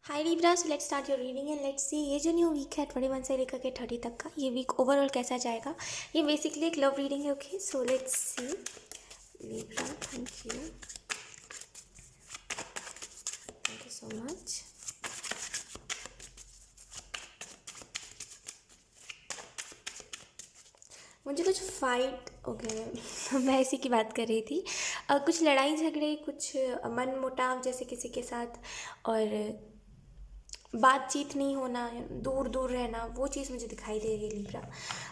Hi Libra, so let's start your reading and let's see ये जो new week है 21 से लेकर के 30 तक का ये वीक ओवरऑल कैसा जाएगा। ये बेसिकली एक लव रीडिंग है। Okay, so let's see Libra. Thank you so much. मुझे कुछ फाइट ओके मैं इसी की बात कर रही थी। कुछ लड़ाई झगड़े, कुछ मन मुटाव जैसे किसी के साथ, और बातचीत नहीं होना, दूर दूर रहना, वो चीज़ मुझे दिखाई दे रही है लिब्रा।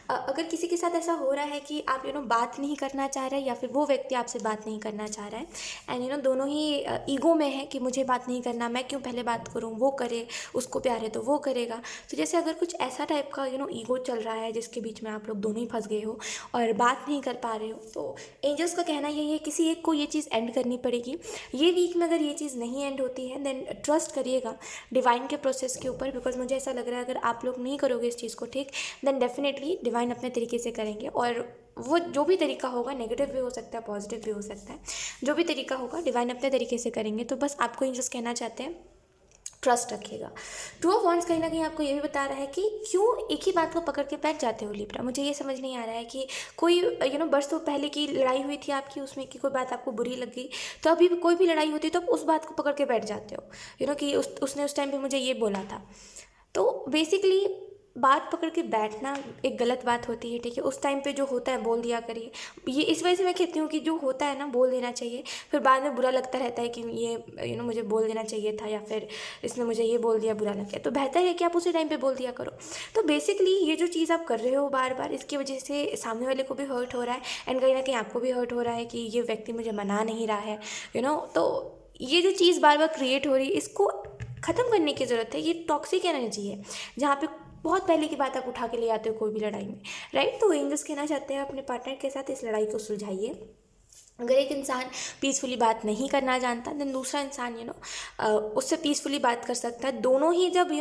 अगर किसी के साथ ऐसा हो रहा है कि आप बात नहीं करना चाह रहे हैं या फिर वो व्यक्ति आपसे बात नहीं करना चाह रहा है, एंड दोनों ही ईगो में है कि मुझे बात नहीं करना, मैं क्यों पहले बात करूँ, वो करे, उसको प्यार है तो वो करेगा। तो जैसे अगर कुछ ऐसा टाइप का ईगो चल रहा है जिसके बीच में आप लोग दोनों ही फंस गए हो और बात नहीं कर पा रहे हो, तो एंजल्स का कहना यही है किसी एक को ये चीज़ एंड करनी पड़ेगी। ये वीक में अगर ये चीज़ नहीं एंड होती है देन ट्रस्ट करिएगा डिवाइन के प्रोसेस के ऊपर, बिकॉज मुझे ऐसा लग रहा है अगर आप लोग नहीं करोगे इस चीज़ को ठीक, देन डेफिनेटली डिवाइन अपने तरीके से करेंगे। और वो जो भी तरीका होगा, नेगेटिव भी हो सकता है, पॉजिटिव भी हो सकता है, जो भी तरीका होगा डिवाइन अपने तरीके से करेंगे। तो बस आपको ये जस्ट कहना चाहते हैं, ट्रस्ट रखिएगा। टू ऑफ वॉन्ट्स कहीं ना कहीं आपको ये भी बता रहा है कि क्यों एक ही बात को पकड़ के बैठ जाते हो लिब्रा। मुझे ये समझ नहीं आ रहा है कि कोई बरसों पहले की लड़ाई हुई थी आपकी, उसमें की कोई बात आपको बुरी लग गई, तो अभी भी कोई भी लड़ाई होती है तो आप उस बात को पकड़ के बैठ जाते हो, कि उसने उस टाइम पे मुझे ये बोला था। तो बेसिकली बात पकड़ के बैठना एक गलत बात होती है, ठीक है। उस टाइम पे जो होता है बोल दिया करिए। ये इस वजह से मैं कहती हूँ कि जो होता है ना बोल देना चाहिए, फिर बाद में बुरा लगता रहता है कि ये मुझे बोल देना चाहिए था, या फिर इसने मुझे ये बोल दिया, बुरा लग गया। तो बेहतर है कि आप उसी टाइम पे बोल दिया करो। तो बेसिकली ये जो चीज़ आप कर रहे हो बार बार, इसकी वजह से सामने वाले को भी हर्ट हो रहा है, एंड कहीं ना कहीं आपको भी हर्ट हो रहा है कि ये व्यक्ति मुझे मना नहीं रहा है। तो ये जो चीज़ बार बार क्रिएट हो रही है, इसको ख़त्म करने की ज़रूरत है। ये टॉक्सिक एनर्जी है जहाँ पे बहुत पहले की बात आप उठा के ले आते हो कोई भी लड़ाई में, राइट। तो एंजल्स कहना चाहते हैं अपने पार्टनर के साथ इस लड़ाई को सुलझाइए। अगर एक इंसान पीसफुली बात नहीं करना जानता, देन दूसरा इंसान उससे पीसफुली बात कर सकता है। दोनों ही जब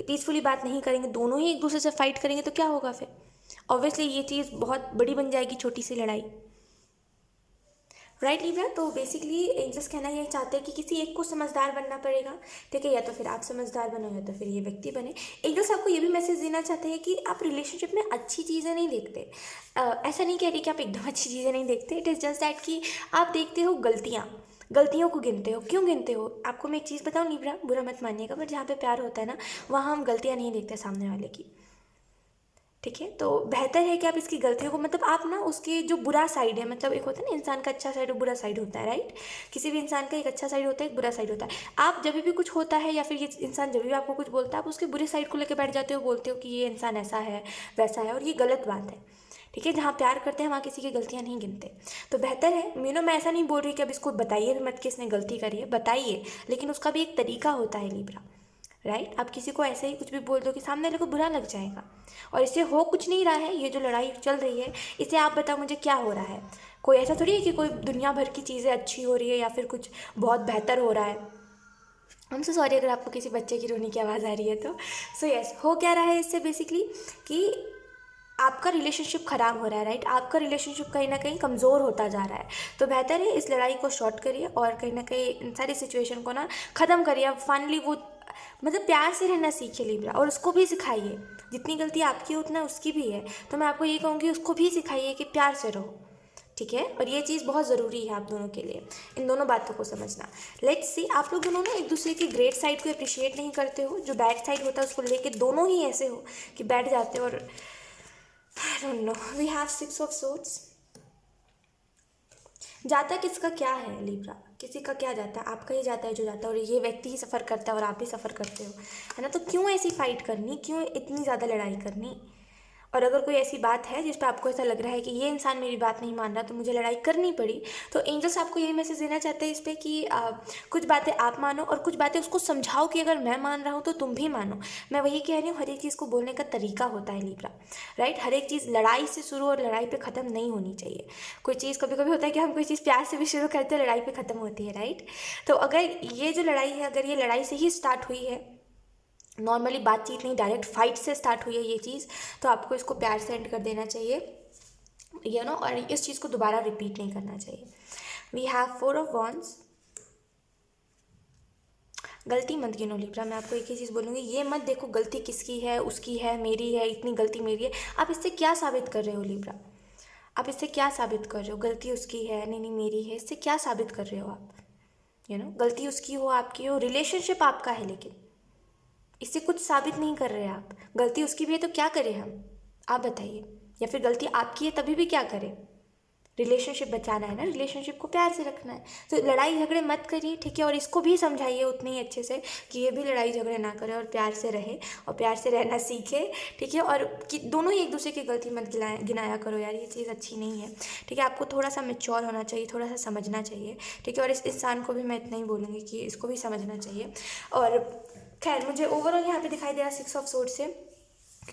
पीसफुली बात नहीं करेंगे, दोनों ही एक दूसरे से फाइट करेंगे, तो क्या होगा फिर? ऑब्वियसली ये चीज़ बहुत बड़ी बन जाएगी, छोटी सी लड़ाई, राइट लिब्रा। तो बेसिकली एंजल्स कहना यही चाहते हैं कि किसी एक को समझदार बनना पड़ेगा, ठीक है। या तो फिर आप समझदार बनो या तो फिर ये व्यक्ति बने। एंजल्स आपको ये भी मैसेज देना चाहते हैं कि आप रिलेशनशिप में अच्छी चीज़ें नहीं देखते। ऐसा नहीं कह रही कि आप एकदम अच्छी चीज़ें नहीं देखते, इट इज़ जस्ट दैट कि आप देखते हो गलतियों को गिनते हो। क्यों गिनते हो? आपको मैं एक चीज़ बताऊँ लिब्रा, बुरा मत मानिएगा, बट जहाँ पे प्यार होता है ना, वहाँ हम गलतियाँ नहीं देखते सामने वाले की, ठीक है। तो बेहतर है कि आप इसकी गलतियों को, मतलब आप ना उसके जो बुरा साइड है, मतलब एक होता है ना इंसान का अच्छा साइड और बुरा साइड होता है, राइट। किसी भी इंसान का एक अच्छा साइड होता है, एक बुरा साइड होता है। आप जब भी कुछ होता है या फिर ये इंसान जब भी आपको कुछ बोलता है, आप उसके बुरे साइड को लेकर बैठ जाते हो, बोलते हो कि ये इंसान ऐसा है वैसा है, और ये गलत बात है, ठीक है। जहाँ प्यार करते हैं वहाँ किसी की गलतियाँ नहीं गिनते। तो बेहतर है, मैं ऐसा नहीं बोल रही कि अब इसको बताइए भी मत कि इसने गलती करी है, बताइए, लेकिन उसका भी एक तरीका होता है लिब्रा, राइट। आप किसी को ऐसे ही कुछ भी बोल दो कि सामने वाले को बुरा लग जाएगा, और इससे हो कुछ नहीं रहा है। ये जो लड़ाई चल रही है, इसे आप बताओ मुझे क्या हो रहा है। कोई ऐसा थोड़ी है कि कोई दुनिया भर की चीज़ें अच्छी हो रही है या फिर कुछ बहुत बेहतर हो रहा है। हम सो सॉरी अगर आपको किसी बच्चे की रोने की आवाज़ आ रही है तो। सो यस, हो क्या रहा है इससे बेसिकली कि आपका रिलेशनशिप ख़राब हो रहा है, राइट। आपका रिलेशनशिप कहीं ना कहीं कमज़ोर होता जा रहा है। तो बेहतर है इस लड़ाई को शॉर्ट करिए और कहीं ना कहीं इन सारी सिचुएशन को ना ख़त्म करिए। अब फाइनली वो, मतलब प्यार से रहना सीखिए लिब्रा, और उसको भी सिखाइए। जितनी गलती आपकी उतना उसकी भी है, तो मैं आपको ये कहूँगी उसको भी सिखाइए कि प्यार से रहो, ठीक है। और ये चीज़ बहुत ज़रूरी है आप दोनों के लिए, इन दोनों बातों को समझना। लेट्स सी, आप लोग दोनों ना एक दूसरे की ग्रेट साइड को अप्रिशिएट नहीं करते हो, जो बैड साइड होता है उसको लेके दोनों ही ऐसे हो कि बैठ जाते हो। और I don't know, we have 6 of swords. जाता किसका क्या है लिब्रा, किसी का क्या जाता है? आपका ही जाता है जो जाता है, और ये व्यक्ति ही सफ़र करता है और आप भी सफ़र करते हो, है ना। तो क्यों ऐसी फाइट करनी, क्यों इतनी ज़्यादा लड़ाई करनी? और अगर कोई ऐसी बात है जिस पर आपको ऐसा लग रहा है कि ये इंसान मेरी बात नहीं मान रहा तो मुझे लड़ाई करनी पड़ी, तो एंजल्स आपको यही मैसेज देना चाहते हैं इस पर कि कुछ बातें आप मानो और कुछ बातें उसको समझाओ कि अगर मैं मान रहा हूँ तो तुम भी मानो। मैं वही कह रही हूँ, हर एक चीज़ को बोलने का तरीका होता है लिब्रा, राइट। हर एक चीज़ लड़ाई से शुरू और लड़ाई पे ख़त्म नहीं होनी चाहिए। कोई चीज़ कभी कभी होता है कि हम कोई चीज़ प्यार से भी शुरू करते हैं, लड़ाई पे ख़त्म होती है, राइट। तो अगर ये जो लड़ाई है, अगर ये लड़ाई से ही स्टार्ट हुई है, नॉर्मली बातचीत नहीं, डायरेक्ट फाइट से स्टार्ट हुई है ये चीज़, तो आपको इसको प्यार से एंड कर देना चाहिए, और इस चीज़ को दोबारा रिपीट नहीं करना चाहिए। We have 4 of wands. गलती मत गिनो लिब्रा। मैं आपको एक ही चीज़ बोलूँगी, ये मत देखो गलती किसकी है, उसकी है, मेरी है, इतनी गलती मेरी है। आप इससे क्या साबित कर रहे हो लिब्रा? आप इससे क्या साबित कर रहे हो? गलती उसकी है, नहीं नहीं मेरी है, इससे क्या साबित कर रहे हो आप? गलती उसकी हो, आपकी हो, रिलेशनशिप आपका है, लेकिन इससे कुछ साबित नहीं कर रहे आप। गलती उसकी भी है तो क्या करें हम, आप बताइए? या फिर गलती आपकी है तभी भी क्या करें? रिलेशनशिप बचाना है ना, रिलेशनशिप को प्यार से रखना है। तो लड़ाई झगड़े मत करिए, ठीक है? और इसको भी समझाइए उतने ही अच्छे से कि ये भी लड़ाई झगड़े ना करे और प्यार से रहे और प्यार से रहना सीखे, ठीक है? और कि दोनों ही एक दूसरे की गलती मत गिनाया करो यार, ये चीज़ अच्छी नहीं है, ठीक है? आपको थोड़ा सा मैच्योर होना चाहिए, थोड़ा सा समझना चाहिए, ठीक है? और इस इंसान को भी मैं इतना ही बोलूँगी कि इसको भी समझना चाहिए। और खैर, मुझे ओवरऑल यहाँ पे दिखाई दे रहा है 6 ऑफ सोर्ड से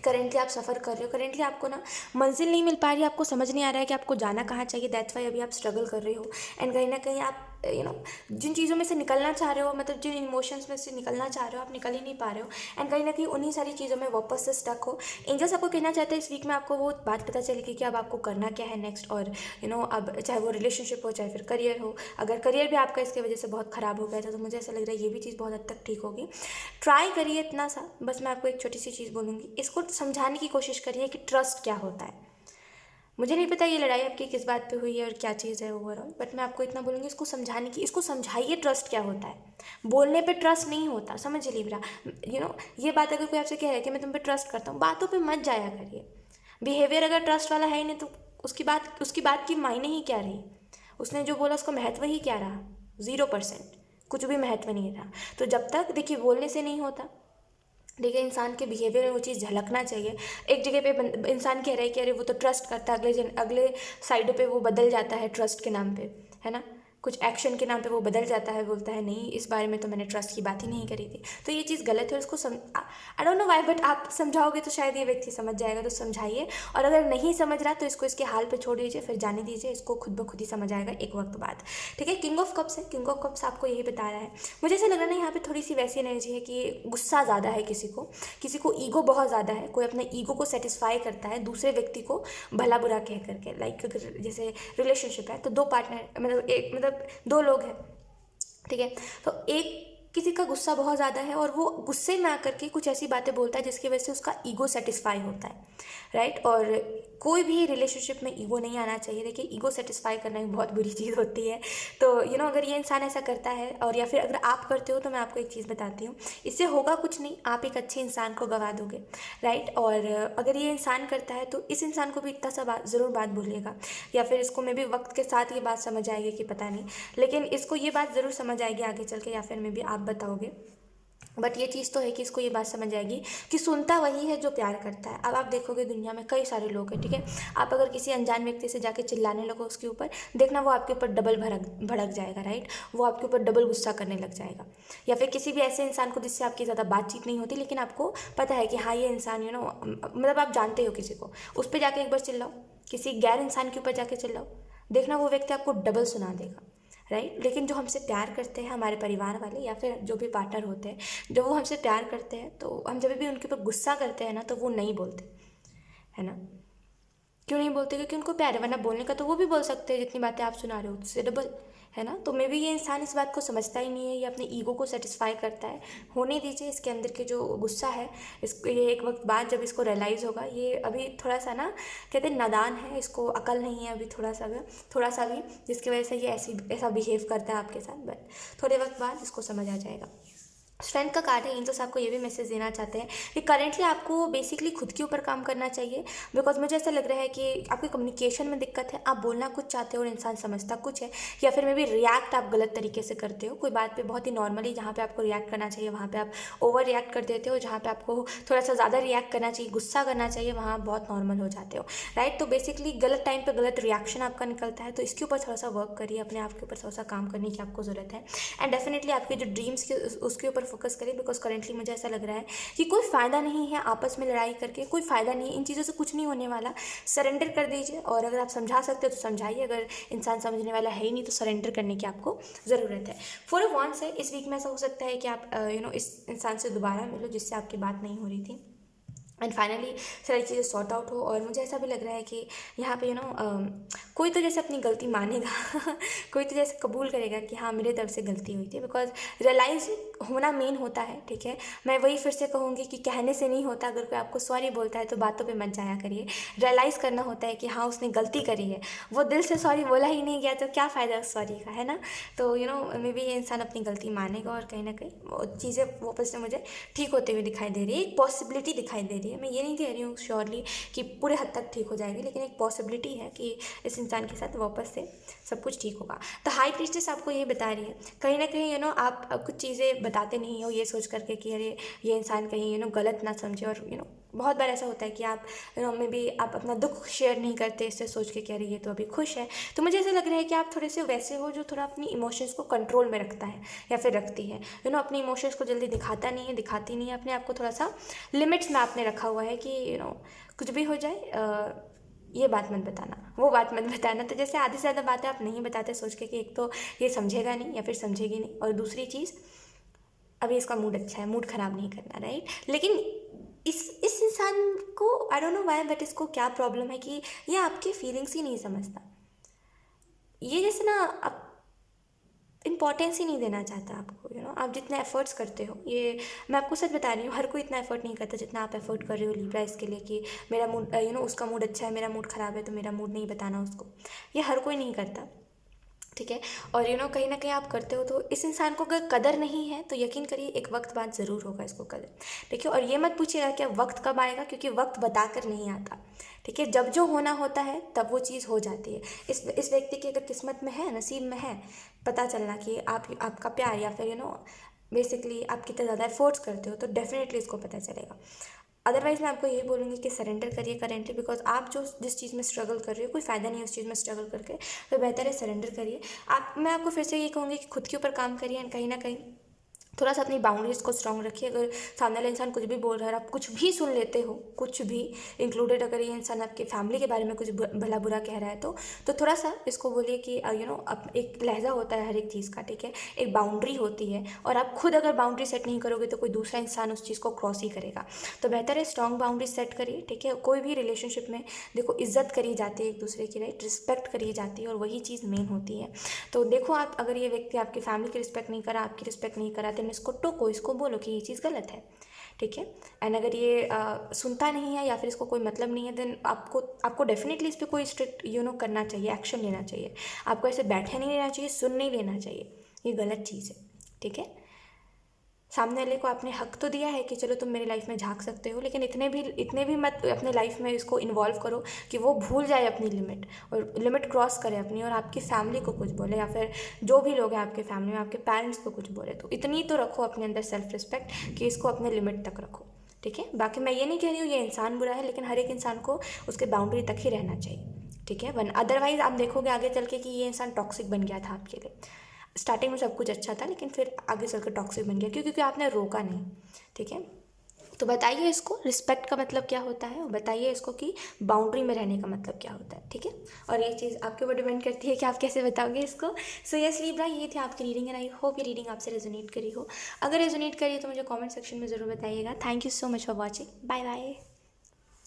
करेंटली आप सफ़र कर रहे हो, करेंटली आपको ना मंजिल नहीं मिल पा रही है, आपको समझ नहीं आ रहा है कि आपको जाना कहाँ चाहिए, दैट्स वाई अभी आप स्ट्रगल कर रहे हो। एंड कहीं ना कहीं आप जिन चीज़ों में से निकलना चाह रहे हो, मतलब जिन इमोशंस में से निकलना चाह रहे हो, आप निकल ही नहीं पा रहे हो। एंड कहीं ना कहीं उन्हीं सारी चीज़ों में वापस से स्टक हो। एंजल्स आपको कहना चाहते हैं इस वीक में आपको वो बात पता चलेगी कि अब आपको करना क्या है नेक्स्ट। और अब चाहे वो रिलेशनशिप हो, चाहे फिर करियर हो, अगर करियर भी आपका इसकी वजह से बहुत ख़राब हो गया था तो मुझे ऐसा लग रहा है ये भी चीज़ बहुत हद तक ठीक होगी। ट्राई करिए इतना सा, बस मैं आपको एक छोटी सी चीज़ बोलूँगी, इसको समझाने की कोशिश करिए कि ट्रस्ट क्या होता है। मुझे नहीं पता ये लड़ाई आपकी किस बात पे हुई है और क्या चीज़ है ओवरऑल, बट मैं आपको इतना बोलूँगी इसको समझाने की, इसको समझाइए ट्रस्ट क्या होता है। बोलने पे ट्रस्ट नहीं होता, समझ लीजिए। ये बात अगर कोई आपसे कह रहा है कि मैं तुम पे ट्रस्ट करता हूँ, बातों पे मत जाया करिए। बिहेवियर अगर ट्रस्ट वाला है ही नहीं तो उसकी बात की मायने ही क्या रही? उसने जो बोला उसका महत्व ही क्या रहा? 0%। कुछ भी महत्व नहीं रहा। तो जब तक देखिए बोलने से नहीं होता, देखिए इंसान के बिहेवियर में वो चीज़ झलकना चाहिए। एक जगह पे इंसान कह रहा है कि अरे वो तो ट्रस्ट करता है, अगले साइड पे वो बदल जाता है ट्रस्ट के नाम पे, है ना? कुछ एक्शन के नाम पे वो बदल जाता है, बोलता है नहीं इस बारे में तो मैंने ट्रस्ट की बात ही नहीं करी थी। तो ये चीज़ गलत है और इसको आई डोंट नो व्हाई, बट आप समझाओगे तो शायद ये व्यक्ति समझ जाएगा, तो समझाइए। और अगर नहीं समझ रहा तो इसको इसके हाल पे छोड़ दीजिए, फिर जाने दीजिए, इसको खुद ब खुद ही समझ आएगा एक वक्त बाद, ठीक है? किंग ऑफ कप्स है, किंग ऑफ कप्स आपको यही बता रहा है। मुझे ऐसा लग रहा है ना यहाँ पे थोड़ी सी वैसी एनर्जी है कि गुस्सा ज़्यादा है किसी को ईगो बहुत ज़्यादा है, कोई अपने ईगो को सेटिस्फाई करता है दूसरे व्यक्ति को भला बुरा कह करके। लाइक अगर जैसे रिलेशनशिप है तो दो पार्टनर मतलब दो लोग हैं, ठीक है? तो एक किसी का गुस्सा बहुत ज़्यादा है और वो गुस्से में आकर के कुछ ऐसी बातें बोलता है जिसकी वजह से उसका ईगो सेटिस्फाई होता है, राइट? और कोई भी रिलेशनशिप में ईगो नहीं आना चाहिए। देखिए ईगो सेटिस्फाई करना एक बहुत बुरी चीज़ होती है। तो अगर ये इंसान ऐसा करता है और या फिर अगर आप करते हो तो मैं आपको एक चीज़ बताती हूँ, इससे होगा कुछ नहीं, आप एक अच्छे इंसान को गवा दोगे, राइट? और अगर ये इंसान करता है तो इस इंसान को भी इतना सा ज़रूर बात बोलिएगा, या फिर इसको मे भी वक्त के साथ ये बात समझ आएगी कि पता नहीं, लेकिन इसको ये बात ज़रूर समझ आएगी आगे चल के, या फिर मे भी आप बताओगे। बट ये चीज़ तो है कि इसको ये बात समझ आएगी कि सुनता वही है जो प्यार करता है। अब आप देखोगे दुनिया में कई सारे लोग हैं, ठीक है? आप अगर किसी अनजान व्यक्ति से जाके चिल्लाने लगो उसके ऊपर, देखना वो आपके ऊपर डबल भड़क जाएगा, राइट? वो आपके ऊपर डबल गुस्सा करने लग जाएगा। या फिर किसी भी ऐसे इंसान को जिससे आपकी ज़्यादा बातचीत नहीं होती, लेकिन आपको पता है कि हाँ ये इंसान मतलब आप जानते हो किसी को, उस पर जाके एक बार चिल्लाओ, किसी गैर इंसान के ऊपर जाके चिल्लाओ, देखना वो व्यक्ति आपको डबल सुना देगा, राइट? लेकिन जो हमसे प्यार करते हैं, हमारे परिवार वाले या फिर जो भी पार्टनर होते हैं, जब वो हमसे प्यार करते हैं तो हम जब भी उनके ऊपर गुस्सा करते हैं ना तो वो नहीं बोलते, है ना? क्यों नहीं बोलते? क्योंकि उनको प्यार है, वरना बोलने का तो वो भी बोल सकते हैं जितनी बातें आप सुना रहे हो, उससे डबल, है ना? तो मे भी ये इंसान इस बात को समझता ही नहीं है, ये अपने ईगो को सेटिस्फाई करता है। होने दीजिए, इसके अंदर के जो गुस्सा है इसको, ये एक वक्त बाद जब इसको रियलाइज़ होगा, ये अभी थोड़ा सा ना कहते हैं नादान है, इसको अकल नहीं है अभी थोड़ा सा भी, जिसकी वजह से ये ऐसा बिहेव करता है आपके साथ, बट थोड़े वक्त बाद इसको समझ आ जाएगा। स्ट्रेंथ का कार्ड है, एंजल्स आपको ये भी मैसेज देना चाहते हैं कि करेंटली आपको बेसिकली खुद के ऊपर काम करना चाहिए, बिकॉज मुझे ऐसा लग रहा है कि आपकी कम्युनिकेशन में दिक्कत है, आप बोलना कुछ चाहते हो और इंसान समझता कुछ है, या फिर मे भी रिएक्ट आप गलत तरीके से करते हो कोई बात पे, बहुत ही नॉर्मली जहाँ पे आपको रिएक्ट करना चाहिए वहाँ पे आप ओवर रिएक्ट कर देते हो, जहाँ पे आपको थोड़ा सा ज़्यादा रिएक्ट करना चाहिए, गुस्सा करना चाहिए, वहाँ बहुत नॉर्मल हो जाते हो, राइट? तो बेसिकली गलत टाइम पर गलत रिएक्शन आपका निकलता है, तो इसके ऊपर थोड़ा सा वर्क करिए, अपने आप के ऊपर थोड़ा सा काम करने की आपको ज़रूरत है। एंड डेफिनेटली आपके जो ड्रीम्स के उसके ऊपर फोकस करें, बिकॉज करेंटली मुझे ऐसा लग रहा है कि कोई फ़ायदा नहीं है आपस में लड़ाई करके, कोई फ़ायदा नहीं है, इन चीज़ों से कुछ नहीं होने वाला। सरेंडर कर दीजिए, और अगर आप समझा सकते हो तो समझाइए, अगर इंसान समझने वाला है ही नहीं तो सरेंडर करने की आपको ज़रूरत है। 4 ऑफ वांड्स है, इस वीक में ऐसा हो सकता है कि आप इस इंसान से दोबारा मिलो जिससे आपकी बात नहीं हो रही थी, एंड फाइनली सारी चीज़ें सॉर्ट आउट हो। और मुझे ऐसा भी लग रहा है कि यहाँ पे कोई तो जैसे अपनी गलती मानेगा कोई तो जैसे कबूल करेगा कि हाँ मेरे तरफ से गलती हुई थी, बिकॉज होना मेन होता है, ठीक है। मैं वही फिर से कहूँगी कि कहने से नहीं होता। अगर कोई आपको सॉरी बोलता है तो बातों पे मत जाया करिए, रियलाइज़ करना होता है कि हाँ उसने गलती करी है, वो दिल से सॉरी बोला ही नहीं गया तो क्या फ़ायदा उस सॉरी का, है ना। तो मे बी ये इंसान अपनी गलती मानेगा और कहीं ना कहीं वो चीज़ें वापस से मुझे ठीक होते हुए दिखाई दे रही है, एक पॉसिबिलिटी दिखाई दे रही है। मैं ये नहीं कह रही हूँ श्योरली कि पूरे हद तक ठीक हो जाएगी, लेकिन एक पॉसिबिलिटी है कि इस इंसान के साथ वापस से सब कुछ ठीक होगा। तो हाई प्रीस्टेस आपको ये बता रही है कहीं ना कहीं आप कुछ चीज़ें बताते नहीं हो ये सोच करके कि अरे ये इंसान कहीं गलत ना समझे, और बहुत बार ऐसा होता है कि आप में भी आप अपना दुख शेयर नहीं करते इससे सोच के कि अरे ये तो अभी खुश है। तो मुझे ऐसा लग रहा है कि आप थोड़े से वैसे हो जो थोड़ा अपनी इमोशंस को कंट्रोल में रखता है या फिर रखती है, अपनी इमोशंस को जल्दी दिखाता नहीं है, दिखाती नहीं है, अपने आप को थोड़ा सा लिमिट्स में आपने रखा हुआ है कि कुछ भी हो जाए ये बात मत बताना, वो बात मत बताना। तो जैसे आधी से ज़्यादा बातें आप नहीं बताते सोच के कि एक तो ये समझेगा नहीं या फिर समझेगी नहीं, और दूसरी चीज़ अभी इसका मूड अच्छा है, मूड ख़राब नहीं करना, राइट। लेकिन इस इंसान को आई डोंट नो व्हाई, बट इसको क्या प्रॉब्लम है कि ये आपके फीलिंग्स ही नहीं समझता। ये जैसे ना आप इम्पॉर्टेंस ही नहीं देना चाहता आपको, आप जितने एफर्ट्स करते हो, ये मैं आपको सच बता रही हूँ, हर कोई इतना एफर्ट नहीं करता जितना आप एफर्ट कर रहे हो लिब्रा इसके लिए कि मेरा मूड उसका मूड अच्छा है, मेरा मूड ख़राब है तो मेरा मूड नहीं बताना उसको। ये हर कोई नहीं करता, ठीक है। और कहीं ना कहीं आप करते हो तो इस इंसान को अगर कदर नहीं है तो यकीन करिए एक वक्त बाद ज़रूर होगा इसको कदर, ठीक है। और ये मत पूछिएगा कि वक्त कब आएगा, क्योंकि वक्त बताकर नहीं आता, ठीक है। जब जो होना होता है तब वो चीज़ हो जाती है। इस व्यक्ति की अगर किस्मत में है, नसीब में है पता चलना कि आपका प्यार या फिर बेसिकली आप कितने ज़्यादा एफर्ट्स करते हो, तो डेफिनेटली इसको पता चलेगा। अदरवाइज़ मैं आपको यही बोलूँगी कि सरेंडर करिए करेंटली, बिकॉज आप जिस चीज़ में स्ट्रगल कर रहे हो कोई फ़ायदा नहीं है उस चीज़ में स्ट्रगल करके, तो बेहतर है सरेंडर करिए। मैं आपको फिर से ये कहूँगी कि खुद के ऊपर काम करिए, एंड कहीं ना कहीं थोड़ा सा अपनी बाउंड्रीज़ को स्ट्रॉन्ग रखिए। अगर सामने वाला इंसान कुछ भी बोल रहा है और आप कुछ भी सुन लेते हो, कुछ भी इंक्लूडेड अगर ये इंसान आपके फैमिली के बारे में कुछ भला बुरा कह रहा है तो थोड़ा सा इसको बोलिए कि एक लहजा होता है हर एक चीज़ का, ठीक है। एक बाउंड्री होती है, और आप खुद अगर बाउंड्री सेट नहीं करोगे तो कोई दूसरा इंसान उस चीज़ को क्रॉस ही करेगा। तो बेहतर है स्ट्रॉन्ग बाउंड्री सेट करिए, ठीक है। कोई भी रिलेशनशिप में देखो इज्जत करी जाती है एक दूसरे की, राइट, रिस्पेक्ट करी जाती है, और वही चीज़ मेन होती है। तो देखो आप अगर ये व्यक्ति आपकी फैमिली की रिस्पेक्ट नहीं करा, आपकी रिस्पेक्ट नहीं करा, तो इसको टोको, इसको बोलो कि ये चीज़ गलत है, ठीक है। एंड अगर ये सुनता नहीं है या फिर इसको कोई मतलब नहीं है, देन आपको डेफिनेटली इस पर कोई स्ट्रिक्ट करना चाहिए, एक्शन लेना चाहिए। आपको ऐसे बैठे नहीं रहना चाहिए, सुन नहीं लेना चाहिए, ये गलत चीज़ है, ठीक है। सामने वाले को आपने हक तो दिया है कि चलो तुम मेरी लाइफ में झांक सकते हो, लेकिन इतने भी मत अपने लाइफ में इसको इन्वॉल्व करो कि वो भूल जाए अपनी लिमिट, और लिमिट क्रॉस करे अपनी, और आपकी फैमिली को कुछ बोले या फिर जो भी लोग हैं आपके फैमिली में आपके पेरेंट्स को कुछ बोले। तो इतनी तो रखो अपने अंदर सेल्फ रिस्पेक्ट कि इसको अपने लिमिट तक रखो, ठीक है। बाकी मैं ये नहीं कह रही हूँ ये इंसान बुरा है, लेकिन हर एक इंसान को उसके बाउंड्री तक ही रहना चाहिए, ठीक है। वन अदरवाइज आप देखोगे आगे चल के कि ये इंसान टॉक्सिक बन गया था आपके लिए। स्टार्टिंग में सब कुछ अच्छा था, लेकिन फिर आगे चलकर टॉक्सिक बन गया, क्योंकि आपने रोका नहीं, ठीक है। तो बताइए इसको रिस्पेक्ट का मतलब क्या होता है, और बताइए इसको कि बाउंड्री में रहने का मतलब क्या होता है, ठीक है। और ये चीज़ आपके ऊपर डिपेंड करती है कि आप कैसे बताओगे इसको। सो यस लिब्रा, ये थी आपकी रीडिंग, एंड आई होप ये रीडिंग आपसे रेजोनेट करी हो। अगर रेजोनेट करी तो मुझे कमेंट सेक्शन में ज़रूर बताइएगा। Thank you so much for watching, bye bye.